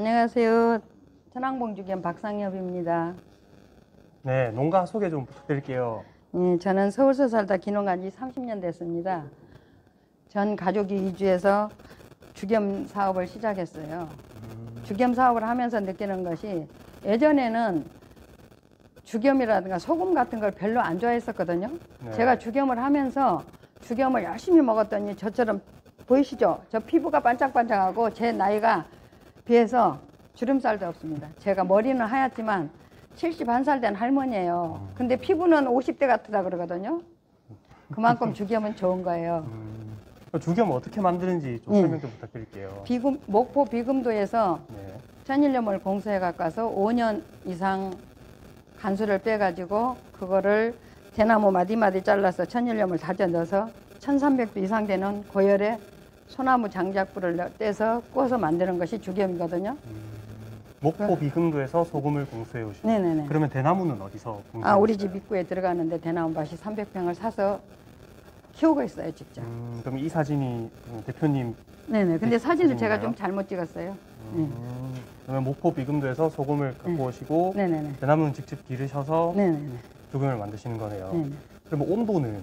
안녕하세요. 천왕봉주겸 박상엽입니다. 네, 농가 소개 좀 부탁드릴게요. 저는 서울서 살다 귀농한 지 30년 됐습니다. 전 가족이 이주해서 주겸 사업을 시작했어요. 주겸 사업을 하면서 느끼는 것이 예전에는 주겸이라든가 소금 같은 걸 별로 안 좋아했었거든요. 네. 제가 주겸을 하면서 주겸을 열심히 먹었더니 저처럼 보이시죠? 저 피부가 반짝반짝하고 제 나이가 비해서 주름살도 없습니다. 제가 머리는 하얗지만 71살 된 할머니예요. 근데 피부는 50대 같다 그러거든요. 그만큼 주겸은 좋은 거예요. 주겸 어떻게 만드는지 좀 설명 좀 부탁드릴게요. 목포 비금도에서 네. 천일염을 공수해 가서 5년 이상 간수를 빼가지고 그거를 대나무 마디마디 잘라서 천일염을 다져 넣어서 1300도 이상 되는 고열에 소나무 장작불을 떼서 구워서 만드는 것이 주겸이거든요. 목포 비금도에서 소금을 공수해 오시고. 네네네. 그러면 대나무는 어디서 공수해 우리 집 오시나요? 입구에 들어가는데 대나무 밭이 300평을 사서 키우고 있어요, 직접. 그럼 이 사진이 대표님. 네네. 근데 사진을 제가 사진인가요? 좀 잘못 찍었어요. 그러면 목포 비금도에서 소금을 갖고 오시고 네네네. 대나무는 직접 기르셔서 네네네. 주겸을 만드시는 거네요. 네네. 그러면 온도는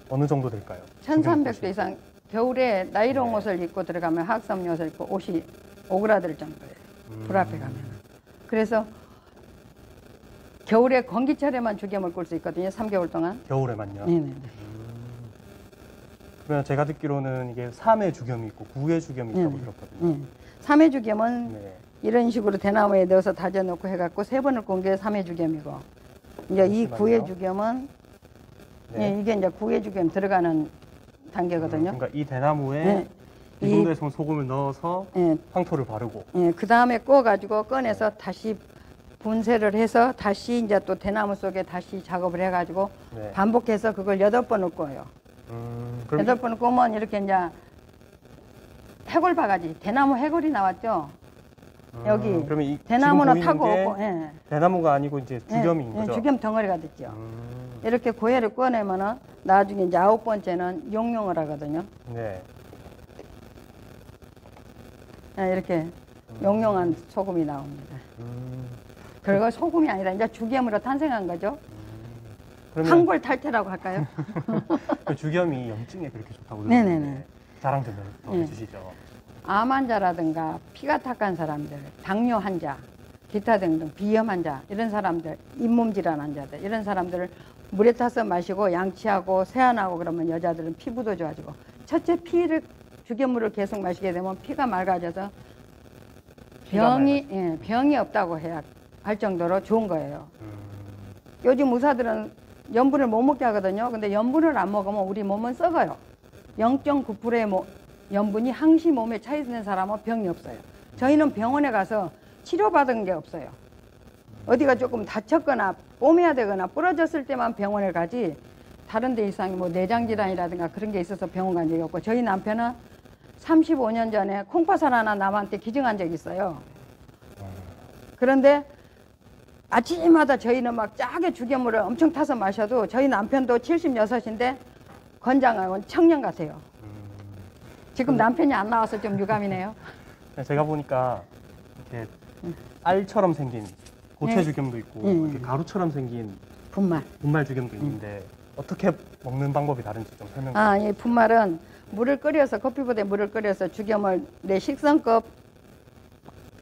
어느 정도 될까요? 1300도 이상. 겨울에 나이롱 네. 옷을 입고 들어가면 하악섬 옷을 입고 옷이 오그라들 정도예요. 불 앞에 가면. 그래서 겨울에 건기철에만 주겸을 꿀 수 있거든요. 3개월 동안. 겨울에만요? 네네. 그러면 제가 듣기로는 이게 3회 주겸이 있고 9회 주겸이 있다고 들었거든요. 3회 주겸은 네. 이런 식으로 대나무에 넣어서 다져 놓고 해갖고 3번을 꾼 게 3회 주겸이고, 이제 이 잠시만요. 9회 주겸은 네. 이게 이제 9회 주겸 들어가는 단계거든요. 그러니까 이 대나무에 네. 비금도에서 소금을 넣어서 예, 황토를 바르고. 그 다음에 구워가지고 꺼내서 다시 분쇄를 해서 다시 이제 또 대나무 속에 다시 작업을 해가지고 네. 반복해서 그걸 8번을 구워요. 그럼 8번을 구우면 이렇게 이제 해골 바가지, 대나무 해골이 나왔죠. 여기 그러면 이 대나무는 지금 타고 보이는 게 없고, 예. 대나무가 아니고 이제 주겸인 거죠? 주겸 덩어리가 됐죠. 음, 이렇게 고해를 꺼내면은 나중에 이제 9번째는 용용을 하거든요. 네. 이렇게 용용한 소금이 나옵니다. 그리고 소금이 아니라 이제 주겸으로 탄생한 거죠. 그러면 황골 탈퇴라고 할까요? 그 주겸이 염증에 그렇게 좋다고 네네네. 들었는데 자랑 좀 더 해주시죠. 암 환자라든가 피가 탁한 사람들, 당뇨 환자, 기타 등등 비염 환자, 이런 사람들, 잇몸 질환 환자들, 이런 사람들을 물에 타서 마시고 양치하고 세안하고 그러면 여자들은 피부도 좋아지고, 첫째 피를 주겸물을 계속 마시게 되면 피가 맑아져서 병이 없다고 해야 할 정도로 좋은 거예요. 요즘 의사들은 염분을 못 먹게 하거든요. 근데 염분을 안 먹으면 우리 몸은 썩어요. 0.9%의 염분이 항시 몸에 차 있는 사람은 병이 없어요. 저희는 병원에 가서 치료받은 게 없어요. 어디가 조금 다쳤거나 꿰매야 되거나 부러졌을 때만 병원에 가지, 다른 데 이상이 뭐 내장질환이라든가 그런 게 있어서 병원 간 적이 없고, 저희 남편은 35년 전에 콩팥살 하나 남한테 기증한 적이 있어요. 그런데 아침마다 저희는 막 짜게 주겸물을 엄청 타서 마셔도 저희 남편도 76인데 건장하고 청년 같아요. 지금 남편이 안 나와서 좀 유감이네요. 제가 보니까 이렇게 알처럼 생긴 고체 네. 주겸도 있고 이렇게 가루처럼 생긴 분말. 분말 주겸도 있는데 어떻게 먹는 방법이 다른지 좀 설명 좀. 이 분말은 물을 끓여서, 커피보다에 물을 끓여서 주겸을 내 식성컵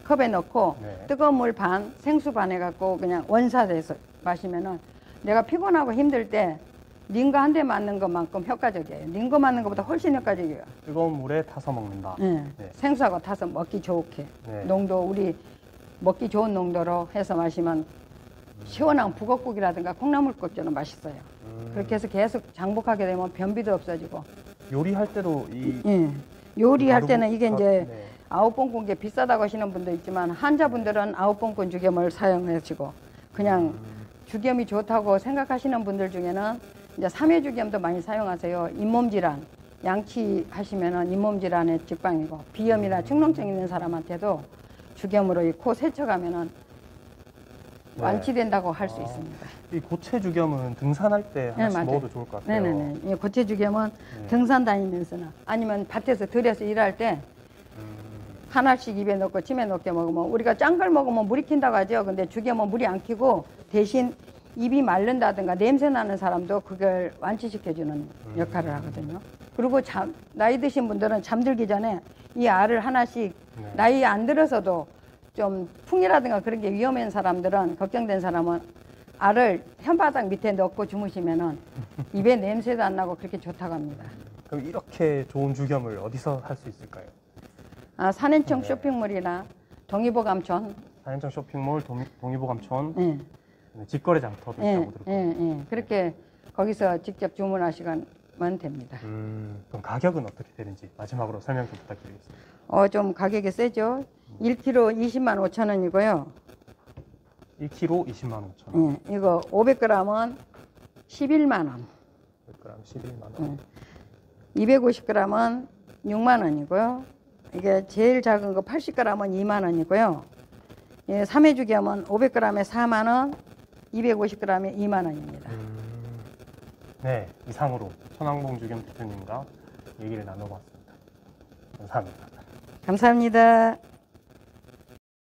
컵에 넣고 네. 뜨거운 물 반, 생수 반 해갖고 그냥 원샷해서 마시면은, 내가 피곤하고 힘들 때 링거 한 대 맞는 것만큼 효과적이에요. 링거 맞는 것보다 훨씬 효과적이에요. 뜨거운 물에 타서 먹는다. 네. 네. 생수하고 타서 먹기 좋게. 네. 농도, 우리 먹기 좋은 농도로 해서 마시면 시원한 북엇국이라든가 콩나물국처럼 맛있어요. 그렇게 해서 계속 장복하게 되면 변비도 없어지고. 요리할 때도 이 요리할 가루- 때는 이게 이제 네. 9번 꾼 게 비싸다고 하시는 분도 있지만, 환자분들은 9번 꾼 주겸을 사용하시고, 그냥 주겸이 좋다고 생각하시는 분들 중에는 이제 3회 주겸도 많이 사용하세요. 잇몸 질환, 양치하시면은 잇몸 질환의 직방이고, 비염이나 축농증 있는 사람한테도 주겸으로 이 코 세쳐가면은 네. 완치된다고 할 수 있습니다. 이 고체 주겸은 등산할 때 하나씩 맞아요. 먹어도 좋을 것 같아요. 네네네. 이 고체 주겸은 네. 등산 다니면서나 아니면 밭에서 들여서 일할 때 하나씩 입에 넣고 침에 넣게 먹으면 우리가 짠 걸 먹으면 물이 킨다고 하죠. 근데 죽이면 물이 안 키고 대신 입이 마른다든가 냄새 나는 사람도 그걸 완치시켜주는 역할을 하거든요. 그리고 나이 드신 분들은 잠들기 전에 이 알을 하나씩 네. 나이 안 들어서도 좀 풍이라든가 그런 게 위험한 사람들은 걱정된 사람은 알을 혓바닥 밑에 넣고 주무시면은 입에 냄새도 안 나고 그렇게 좋다고 합니다. 그럼 이렇게 좋은 죽염을 어디서 할 수 있을까요? 산엔청 네. 쇼핑몰이나 동의보감촌, 산엔청 쇼핑몰, 동의보감촌, 예, 직거래 장터도 예, 있다고 들었거든요. 예. 그렇게 거기서 직접 주문하시면 됩니다. 그럼 가격은 어떻게 되는지 마지막으로 설명 좀 부탁드리겠습니다. 좀 가격이 세죠. 1kg 20만 5천 원이고요. 1kg 20만 5천 원, 이거 500g은 11만 원. 100g 11만 원. 250g은 6만 원이고요. 이게 제일 작은 거 80g은 2만 원이고요. 예, 3회 죽염은 500g에 4만 원, 250g에 2만 원입니다. 네, 이상으로 천왕봉 죽염 대표님과 얘기를 나눠봤습니다. 감사합니다. 감사합니다.